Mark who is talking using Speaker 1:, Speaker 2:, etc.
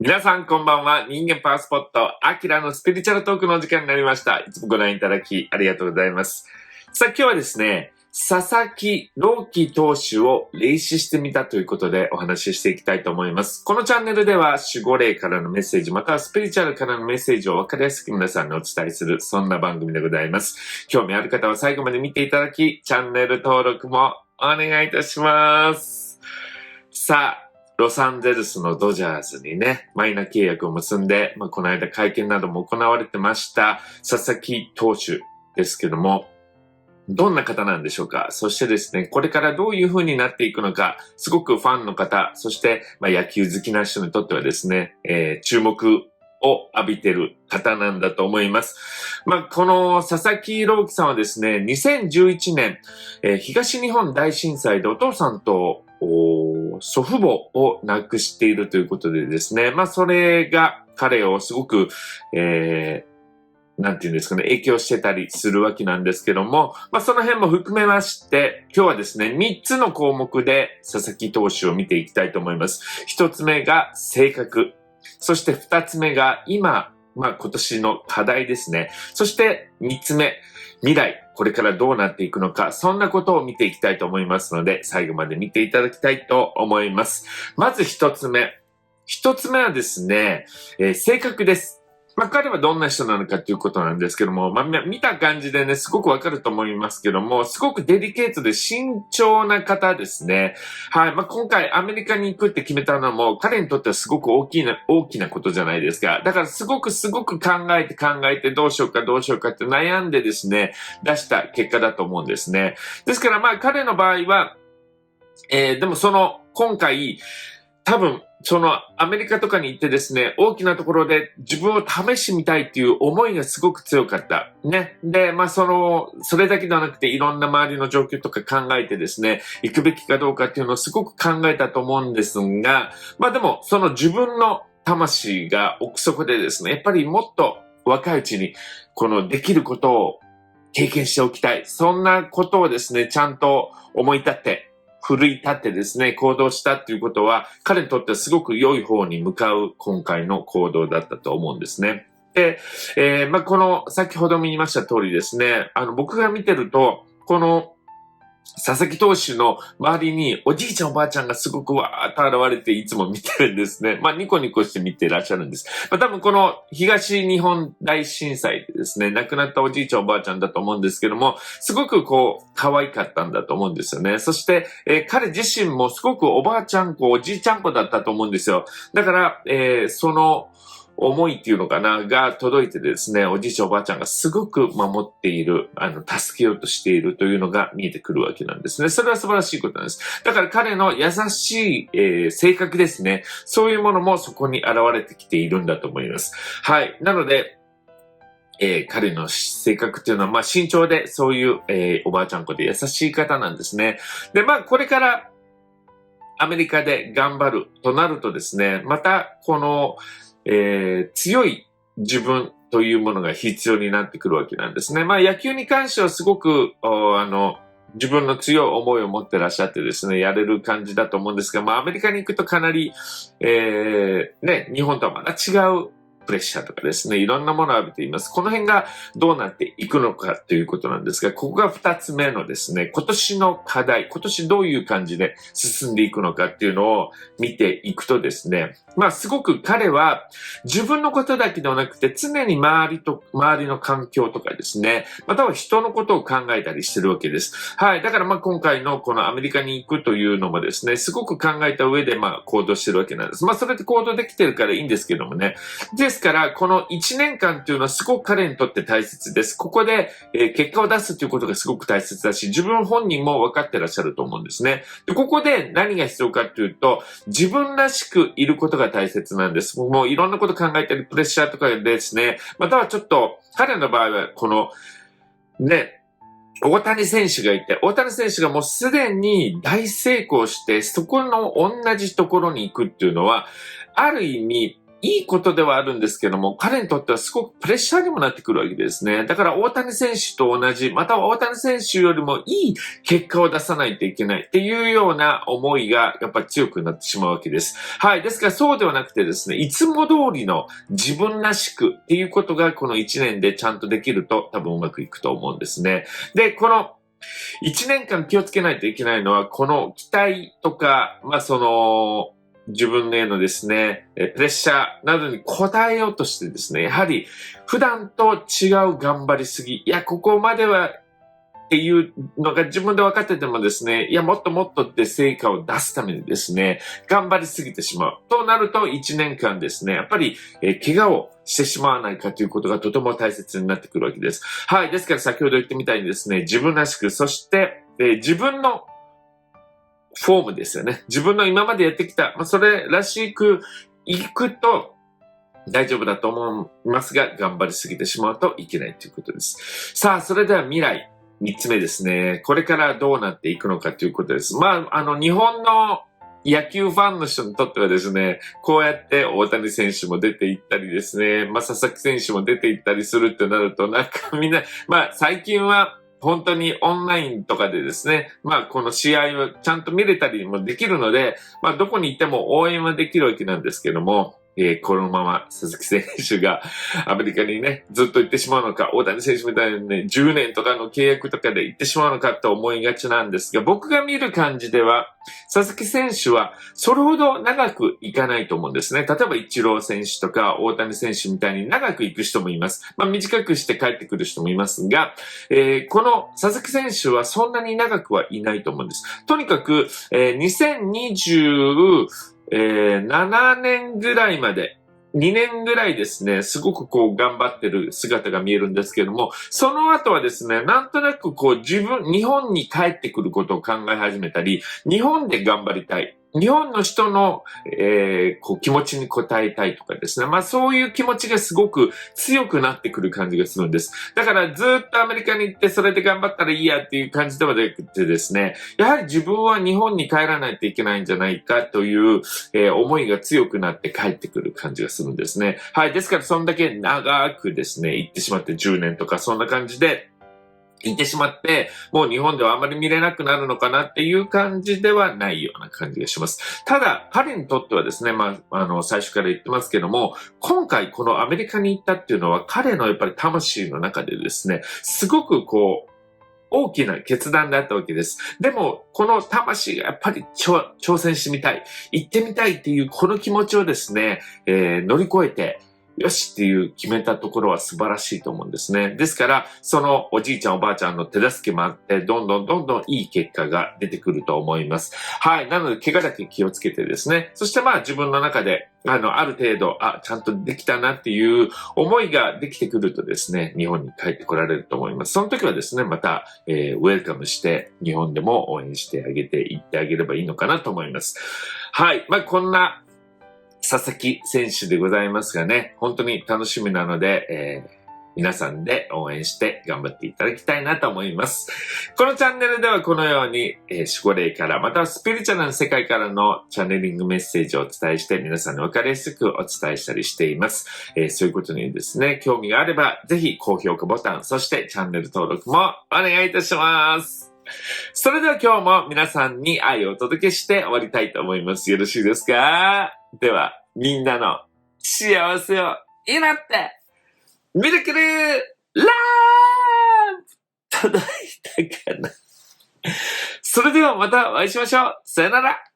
Speaker 1: 皆さんこんばんは。人間パワースポット、アキラのスピリチュアルトークのお時間になりました。いつもご覧いただきありがとうございます。さあ今日はですね、佐々木朗希投手を霊視してみたということでお話ししていきたいと思います。このチャンネルでは守護霊からのメッセージ、またはスピリチュアルからのメッセージを分かりやすく皆さんにお伝えする、そんな番組でございます。興味ある方は最後まで見ていただき、チャンネル登録もお願いいたします。さあ、ロサンゼルスのドジャースにね、マイナー契約を結んで、この間会見なども行われてました、佐々木投手ですけども、どんな方なんでしょうか。そしてですね、これからどういう風になっていくのか、すごくファンの方、そして野球好きな人にとってはですね、注目を浴びている方なんだと思います。この佐々木朗希さんはですね、2011年、東日本大震災でお父さんと祖父母を亡くしているということでですね、それが彼をすごく、なんていうんですかね、影響してたりするわけなんですけども、その辺も含めまして、今日はですね、3つの項目で佐々木投手を見ていきたいと思います。1つ目が性格。そして2つ目が今年の課題ですね。そして3つ目、未来、これからどうなっていくのか、そんなことを見ていきたいと思いますので、最後まで見ていただきたいと思います。まず1つ目。1つ目はですね、性格です。彼はどんな人なのかということなんですけども、見た感じでね、すごくわかると思いますけども、すごくデリケートで慎重な方ですね。はい。今回アメリカに行くって決めたのも、彼にとってはすごく大きなことじゃないですか。だからすごく考えてどうしようかって悩んでですね、出した結果だと思うんですね。ですから彼の場合は、でも今回、多分、アメリカとかに行ってですね、大きなところで自分を試してみたいっていう思いがすごく強かった。ね。で、それだけではなくていろんな周りの状況とか考えてですね、行くべきかどうかっていうのをすごく考えたと思うんですが、でも、自分の魂が奥底でですね、やっぱりもっと若いうちに、できることを経験しておきたい。そんなことをですね、ちゃんと思い立って、奮い立ってですね、行動したっていうことは、彼にとってはすごく良い方に向かう今回の行動だったと思うんですね。で、先ほども言いました通りですね、僕が見てると、佐々木投手の周りにおじいちゃんおばあちゃんがすごくわーっと現れていつも見てるんですね。ニコニコして見ていらっしゃるんです。多分この東日本大震災でですね、亡くなったおじいちゃんおばあちゃんだと思うんですけども、すごく可愛かったんだと思うんですよね。そして、彼自身もすごくおばあちゃん子、おじいちゃん子だったと思うんですよ。だから、その思いっていうのかな、が届いてですね、おじいちゃんおばあちゃんがすごく守っている、助けようとしているというのが見えてくるわけなんですね。それは素晴らしいことなんです。だから彼の優しい、性格ですね、そういうものもそこに現れてきているんだと思います。はい。なので、彼の性格っていうのは、慎重で、そういう、おばあちゃん子で優しい方なんですね。で、これから、アメリカで頑張るとなるとですね、また、強い自分というものが必要になってくるわけなんですね。野球に関してはすごく、自分の強い思いを持ってらっしゃってですね、やれる感じだと思うんですが、アメリカに行くとかなり、日本とはまた違うプレッシャーとかですね、いろんなものを浴びています。この辺がどうなっていくのかということなんですが、ここが2つ目のですね、今年の課題、今年どういう感じで進んでいくのかっていうのを見ていくとですね、すごく彼は自分のことだけではなくて常に周りの環境とかですね、または人のことを考えたりしてるわけです。はい。だから今回のこのアメリカに行くというのもですね、すごく考えた上で行動してるわけなんです。それで行動できてるからいいんですけどもね。ですから、この1年間っていうのはすごく彼にとって大切です。ここで、結果を出すということがすごく大切だし、自分本人も分かってらっしゃると思うんですね。で、ここで何が必要かっていうと、自分らしくいることが大切なんです。もういろんなこと考えてるプレッシャーとかですね、またはちょっと、彼の場合は大谷選手がいて、大谷選手がもうすでに大成功して、そこの同じところに行くっていうのは、ある意味、いいことではあるんですけども、彼にとってはすごくプレッシャーにもなってくるわけですね。だから大谷選手と同じ、または大谷選手よりもいい結果を出さないといけないっていうような思いがやっぱり強くなってしまうわけです。はい。ですからそうではなくてですね、いつも通りの自分らしくっていうことがこの1年でちゃんとできると多分うまくいくと思うんですね。で、この1年間気をつけないといけないのは、この期待とか、自分へのですね、プレッシャーなどに応えようとしてですね、やはり普段と違う頑張りすぎ。いや、ここまではっていうのが自分で分かっててもですね、いや、もっともっとって成果を出すためにですね、頑張りすぎてしまう。となると1年間ですね、やっぱり、怪我をしてしまわないかということがとても大切になってくるわけです。はい。ですから先ほど言ってみたいにですね、自分らしく、そして、自分のフォームですよね。自分の今までやってきた、それらしくいくと大丈夫だと思いますが、頑張りすぎてしまうといけないということです。さあ、それでは未来。3つ目ですね。これからどうなっていくのかということです。日本の野球ファンの人にとってはですね、こうやって大谷選手も出ていったりですね、佐々木選手も出ていったりするってなると、なんかみんな、最近は本当にオンラインとかでですね、この試合をちゃんと見れたりもできるので、どこに行っても応援はできるわけなんですけども、このまま鈴木選手がアメリカにね、ずっと行ってしまうのか、大谷選手みたいにね、10年とかの契約とかで行ってしまうのかと思いがちなんですが、僕が見る感じでは、佐々木選手はそれほど長く行かないと思うんですね。例えばイチロー選手とか大谷選手みたいに長く行く人もいます。短くして帰ってくる人もいますが、この佐々木選手はそんなに長くはいないと思うんです。とにかく、2020 7年ぐらいまで、2年ぐらいですね、すごく頑張ってる姿が見えるんですけども、その後はですね、なんとなく日本に帰ってくることを考え始めたり、日本で頑張りたい。日本の人の、気持ちに応えたいとかですね。そういう気持ちがすごく強くなってくる感じがするんです。だからずっとアメリカに行ってそれで頑張ったらいいやっていう感じではなくてですね、やはり自分は日本に帰らないといけないんじゃないかという、思いが強くなって帰ってくる感じがするんですね。はい。ですからそんだけ長くですね、行ってしまって10年とかそんな感じで、行ってしまって、もう日本ではあまり見れなくなるのかなっていう感じではないような感じがします。ただ、彼にとってはですね、最初から言ってますけども、今回このアメリカに行ったっていうのは彼のやっぱり魂の中でですね、すごく大きな決断だったわけです。でも、この魂がやっぱり挑戦してみたい、行ってみたいっていうこの気持ちをですね、乗り越えて、よしっていう決めたところは素晴らしいと思うんですね。ですから、そのおじいちゃんおばあちゃんの手助けもあって、どんどんいい結果が出てくると思います。はい。なので、怪我だけ気をつけてですね。そして自分の中で、ある程度、ちゃんとできたなっていう思いができてくるとですね、日本に帰ってこられると思います。その時はですね、また、ウェルカムして、日本でも応援してあげていってあげればいいのかなと思います。はい。こんな、佐々木選手でございますがね、本当に楽しみなので、皆さんで応援して頑張っていただきたいなと思います。このチャンネルではこのように、守護霊から、またはスピリチュアルな世界からのチャネリングメッセージをお伝えして、皆さんに分かりやすくお伝えしたりしています。そういうことにですね、興味があれば、ぜひ高評価ボタン、そしてチャンネル登録もお願いいたします。それでは今日も皆さんに愛をお届けして終わりたいと思います。よろしいですか？では、みんなの幸せを祈って、ミラクルラブ届いたかな？それではまたお会いしましょう。さよなら。